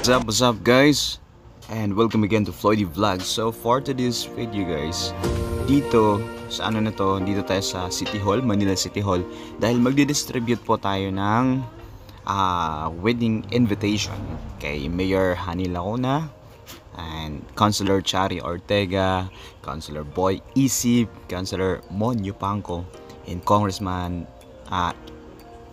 What's up guys? And welcome again to Floydie Vlog. So for today's video guys, dito sa dito tayo sa City Hall, Manila City Hall. Dahil magdi-distribute po tayo ng wedding invitation kay Mayor Hani Lacuna and Councilor Chari Ortega, Councilor Boy Isip, Councilor Mon Yupanco, and Congressman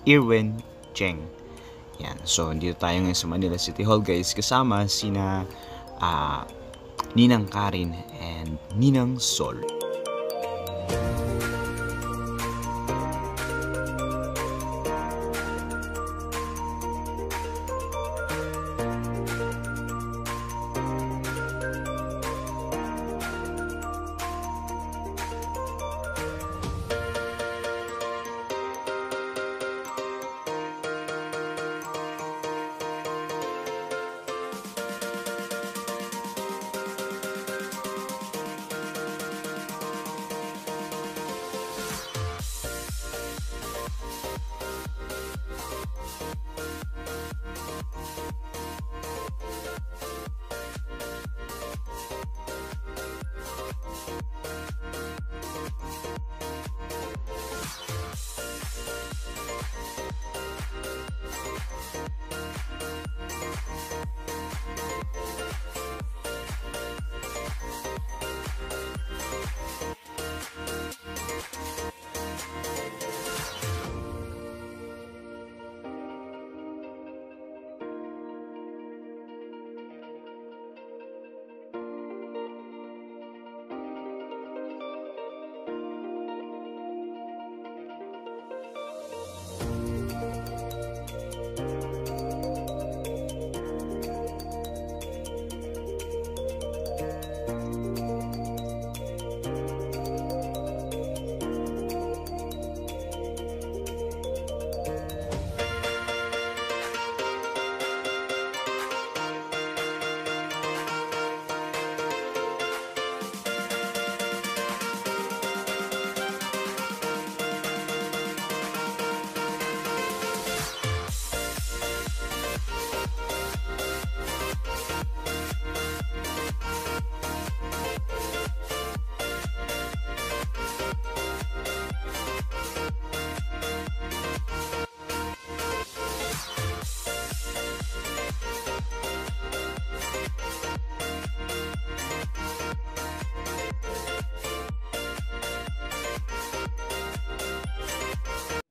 Irwin Cheng. Yan. So, dito tayo ngayon sa Manila City Hall guys, kasama sina Ninang Karin and Ninang Sol.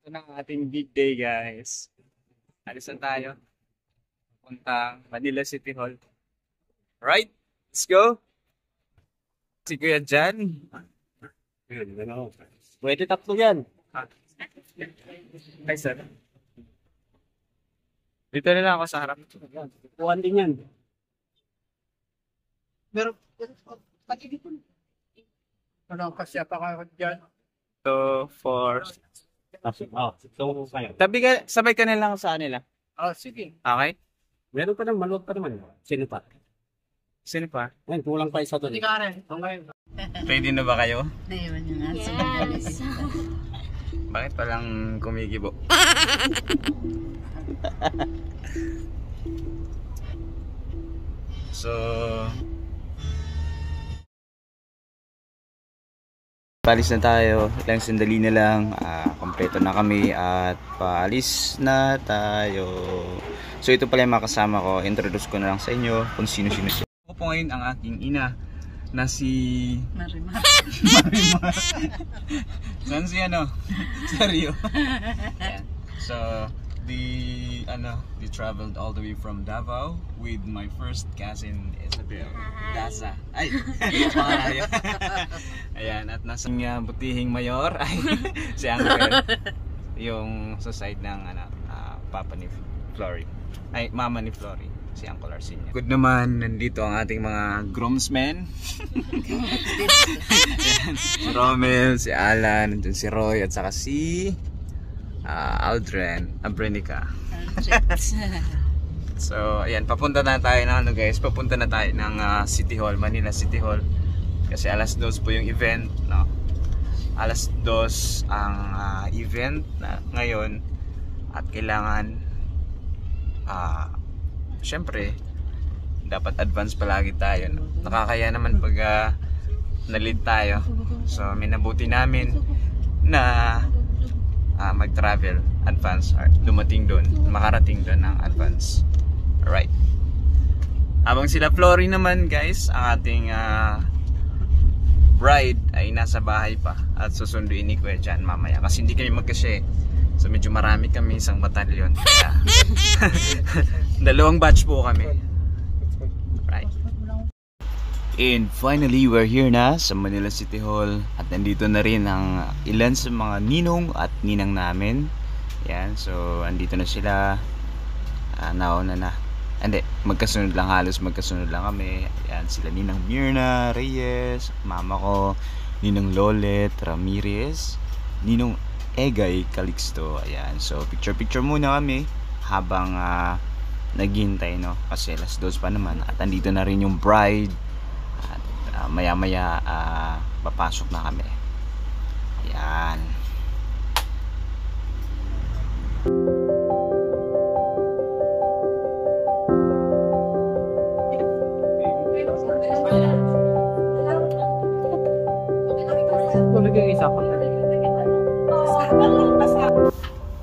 Ito na ang ating big day guys. Alis na tayo. Puntang Manila City Hall. Right? Let's go! Si Kuya Jan. Pwede tatlo yan. Hi sir. Dito na lang ako sa harap. Kuhan din yan. Pero, pati dito. Ano kasi pa ka dyan? 2, 4. So kayo. Tabi ka, sabay ka na lang sa nila. Sige. Okay? Meron pa naman, maluwag pa naman. Sino pa? Sino pa? Ayun, kulang pa isa doon. Hindi ka rin. Okay. Ready na ba kayo? Naiwan nyo nga sa Mandalis. Bakit palang kumikibo? So, paalis na tayo. Ilang sandali na lang. Kompleto na kami at paalis na tayo. So, ito pala yung mga kasama ko. Introduce ko na lang sa inyo kung sino-sino siya. Ako po ngayon ang aking ina na si Marimar. Marimar. Saan si ano? Seryo. So, they traveled all the way from Davao with my first cousin Isabel Daza. Ay, pangalan. Ayan, at nasa butihing mayor ay si Uncle, yung sa side ng papa ni Flory. Ay, mama ni Flory, si Uncle Arsenio. Good naman, nandito ang ating mga groomsmen. Si Romel, si Alan, nandun si Roy, at saka si Aldren Abrenica. So, ayan, papunta na tayo ng guys, papunta na tayo ng City Hall, Manila City Hall. Kasi alas 2 po yung event, no? Alas 2 ang event na ngayon at kailangan syempre dapat advance palagi tayo. No? Nakakaya naman pag na-lead tayo. So minabuti namin na mag-travel advance or dumating doon, makarating doon ng advance. Alright. Habang sila Flory naman guys, ang ating bride ay nasa bahay pa at susunduin ni Kuya Jan mamaya kasi hindi kami magkasya. So medyo marami kami, isang batalyon. Kaya dalawang batch po kami. Right. And finally, we're here na sa Manila City Hall at nandito na rin ang ilan sa mga ninong at ninang namin. Yan, so andito na sila. Nauna na. Hindi, magkasunod lang, halos magkasunod lang kami. Yan, sila Ninang Mirna Reyes, mama ko, Ninang Lolet Ramirez, Ninong Egay Calixto. Ayan, so picture muna kami habang naghihintay, no? Kasi alas 2 pa naman at andito na rin yung bride. At maya papasok na kami. Ayan.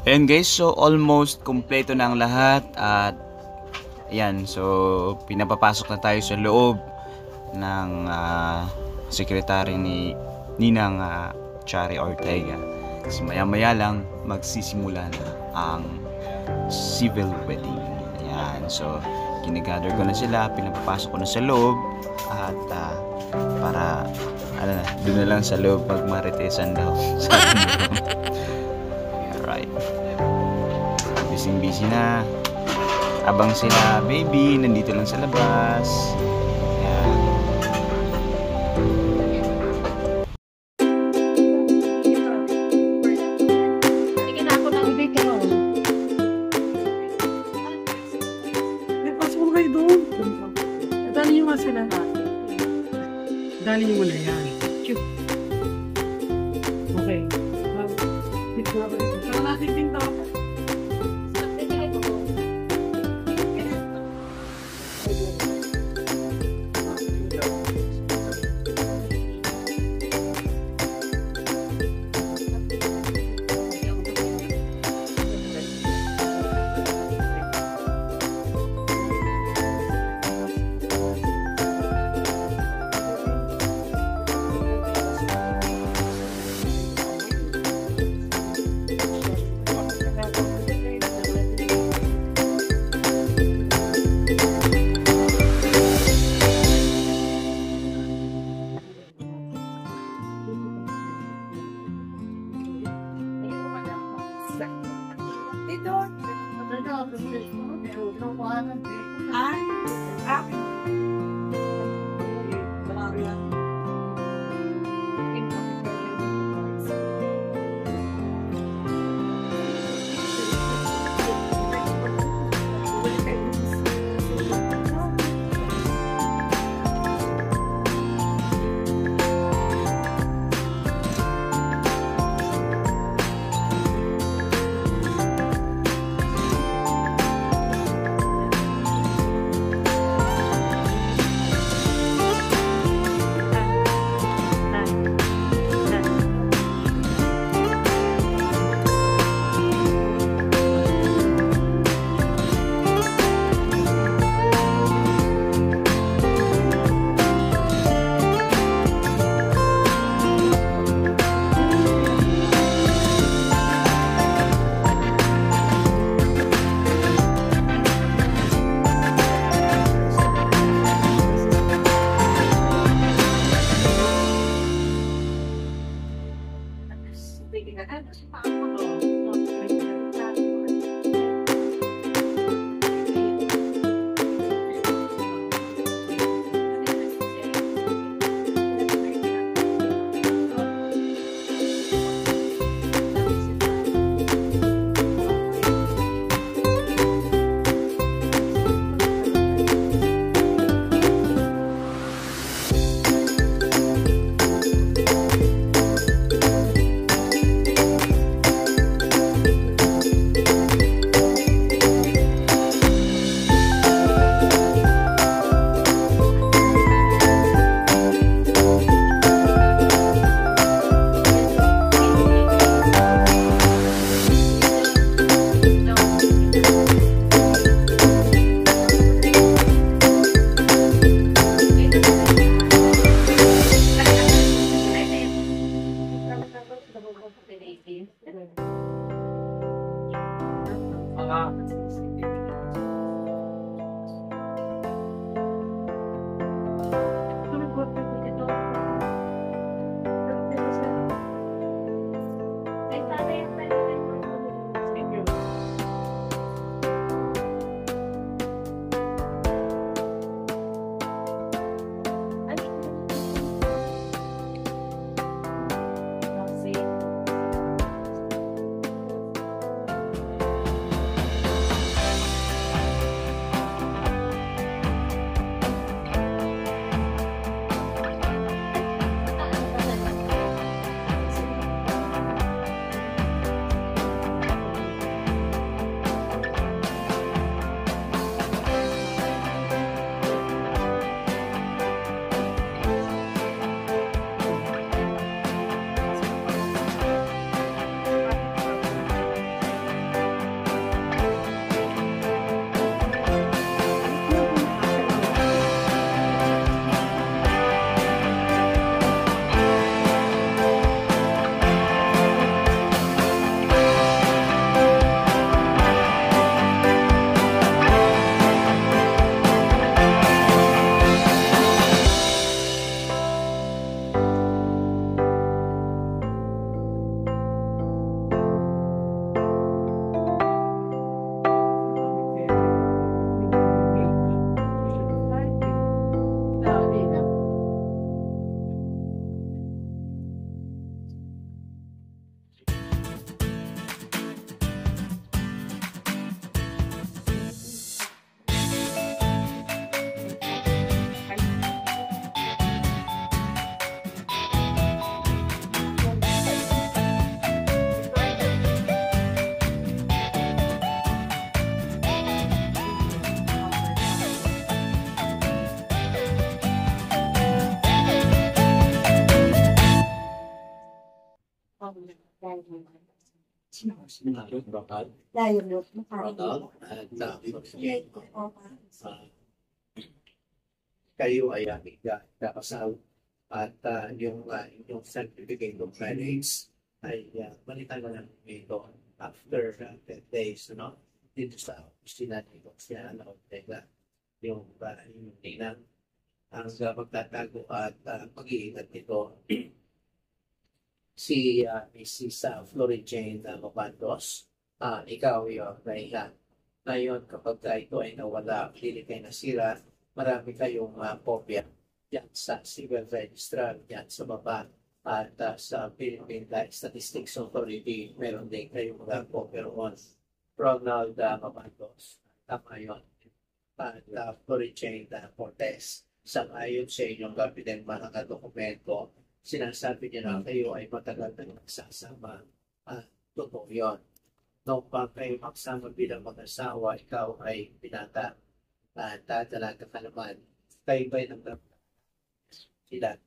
And guys, so almost kompleto na ang lahat at ayan, so pinapapasok na tayo sa loob ng sekretary ni Ninang Chari Ortega. Kasi maya lang magsisimula na ang civil wedding. Ayan, so kinagather ko na sila, pinapapasok ko na sa loob at para doon na lang sa loob magmaritesan daw. Alright. Busy na. Abang sila baby, nandito lang sa labas. Ayan. Tingin ako ng ibig ko. Pasok mo kayo doon. Dali nyo nga sila. Dali nyo muna yan. Okay. Saan natin pinto? Bakal. Ronald at Jane. Kayo ay kakasal at yung certificate of marriage ay balikan na lang ito after 10 days, no? Dito sa opisina dito siya yung ninang ang magtatago at pag-iingat nito si Mrs. Florentine Lobandos. Ikaw yung nahiya. Ngayon, kapag ito ay nawala, hindi kayo nasira, marami kayong kopya yan sa civil registrar, yan sa baba. At sa Philippine Statistics Authority, meron din kayong mga kopya roon. Ronald Lobandos, tama yun. At Florentine Cortez, sa ayon sa inyong kapitan mga dokumento, sinasabi niya na kayo ay matagal na nagsasama. Totoo yun. Noong pa kayo magsama bilang mag-asawa, ikaw ay binata at dalaga ka naman. Kayo ba'y sila?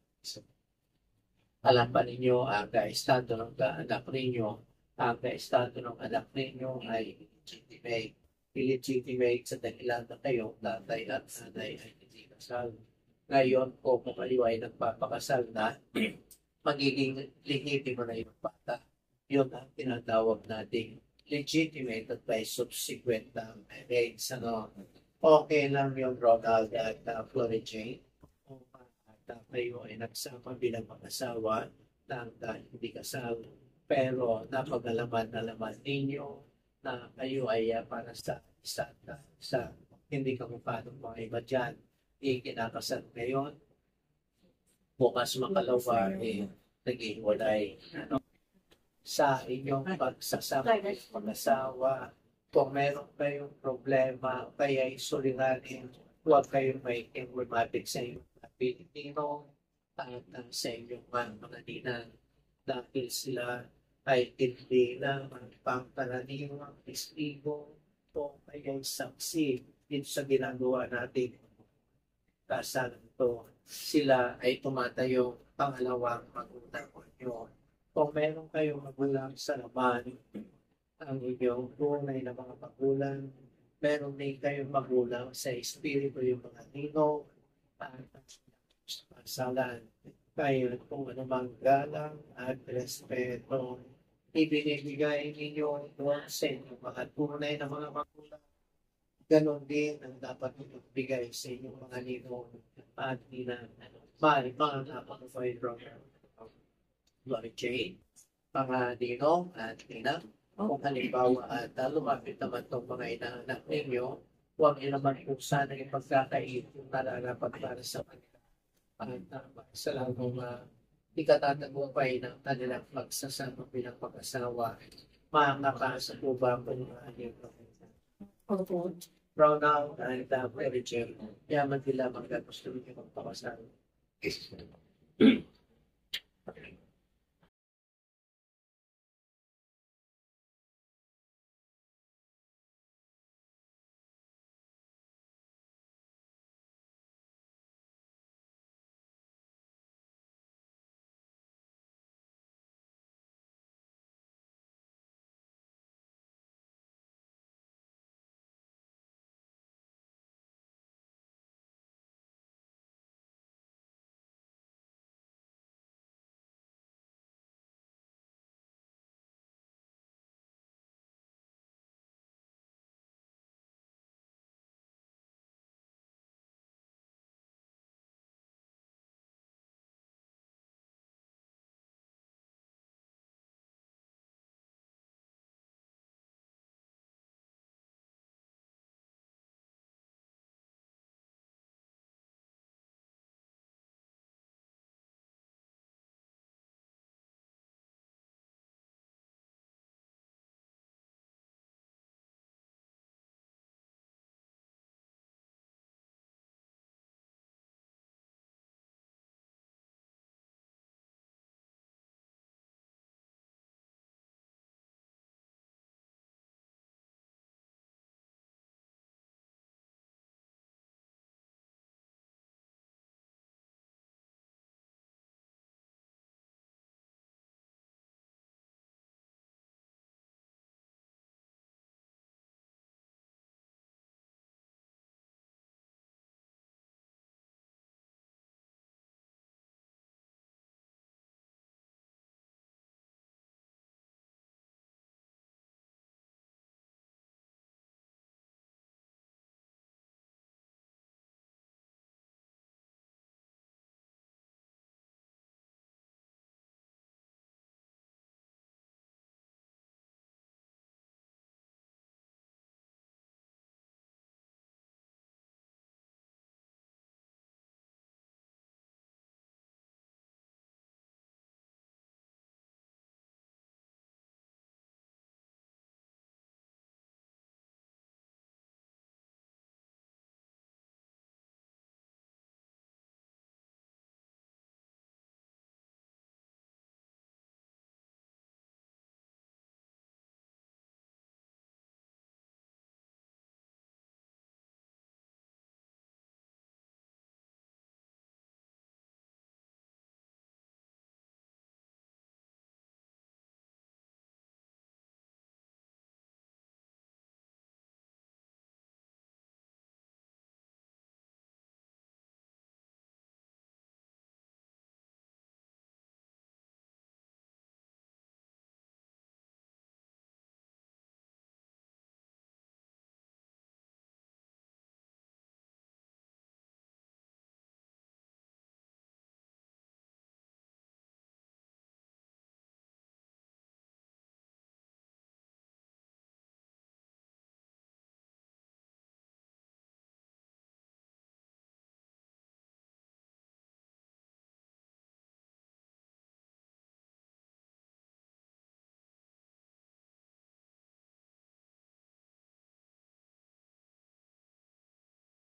Alam pa ninyo ang kaestado ng anak ninyo. Ang kaestado ng anak ninyo ay illegitimate. Illegitimate sa dahilan na kayong tatay at nanay ay hindi kasal. Ngayon, kung kayo ay nagpapakasal na, magiging legitimo na yung bata. Yun ang tinatawag nating legitimate at by subsequent marriage. Okay lang yung Ronald at Florentine. Kung kayo ay nagsama bilang mag-asawa na hindi kasal, pero napag-alaman ninyo na kayo ay para sa isa hindi ka paano mga iba dyan. Ikinakasal ngayon, bukas makalawa, nag-iwalay. Sa inyong pagsasama mag-asawa, kung meron kayong problema, kaya isuliganin, huwag kayong may lumapit sa inyong Pilipino at sa inyong mga ninang dahil sila ay hindi na pangkaraniwang testigo o kaya saksi dito sa ginagawa natin. Kasal ito, sila ay tumatayong pangalawang magulang nyo. Kung meron kayong magulang sa laman, ang inyong tunay na mga magulang, meron din kayong magulang sa espiritu yung mga ninong at sa kasalan. Kaya kung anumang galang at respeto, ibinibigay ninyo doon sa inyong mga tunay na mga magulang. Ganon din ang dapat ibigay sa inyong mga ninong at ninang. Mga napaka-fine program. Florentine, mga ninong at ninang. Kung halimbawa at lumapit naman itong mga inaanak ninyo, huwag nyo naman kung sana yung pagkakaitong nararapat para sa kanila. At sa lalong ikatatagumpay ng kanilang pagsasama bilang pag-asawa, makakasa po ba po yung Ronald and Florentine, yaman nila magkagusto nyo magpakasal.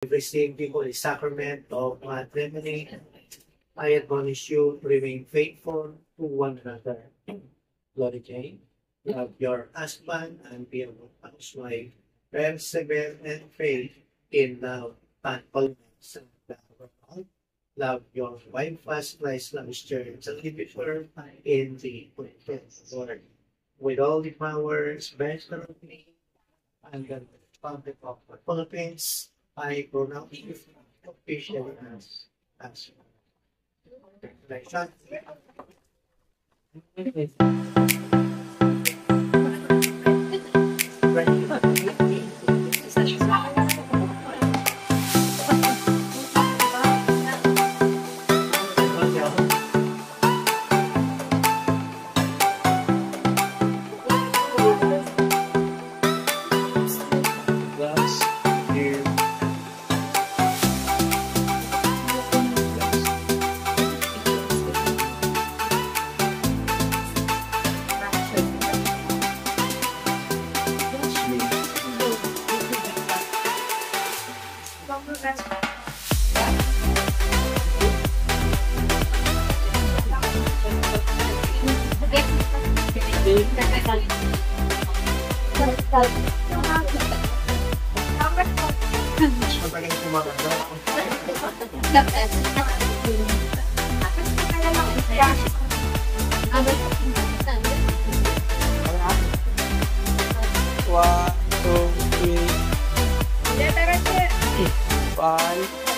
received the Holy Sacrament of matrimony, I admonish you to remain faithful to one another. Glory Jane, love your husband and be a good housewife. Persevere and faith in love and holiness and the world. Love your wife as Christ loves church and live with her in the Lord. With all the powers vested on me and the Republic of the Philippines, I pronounce you officially as One, two, three, 5.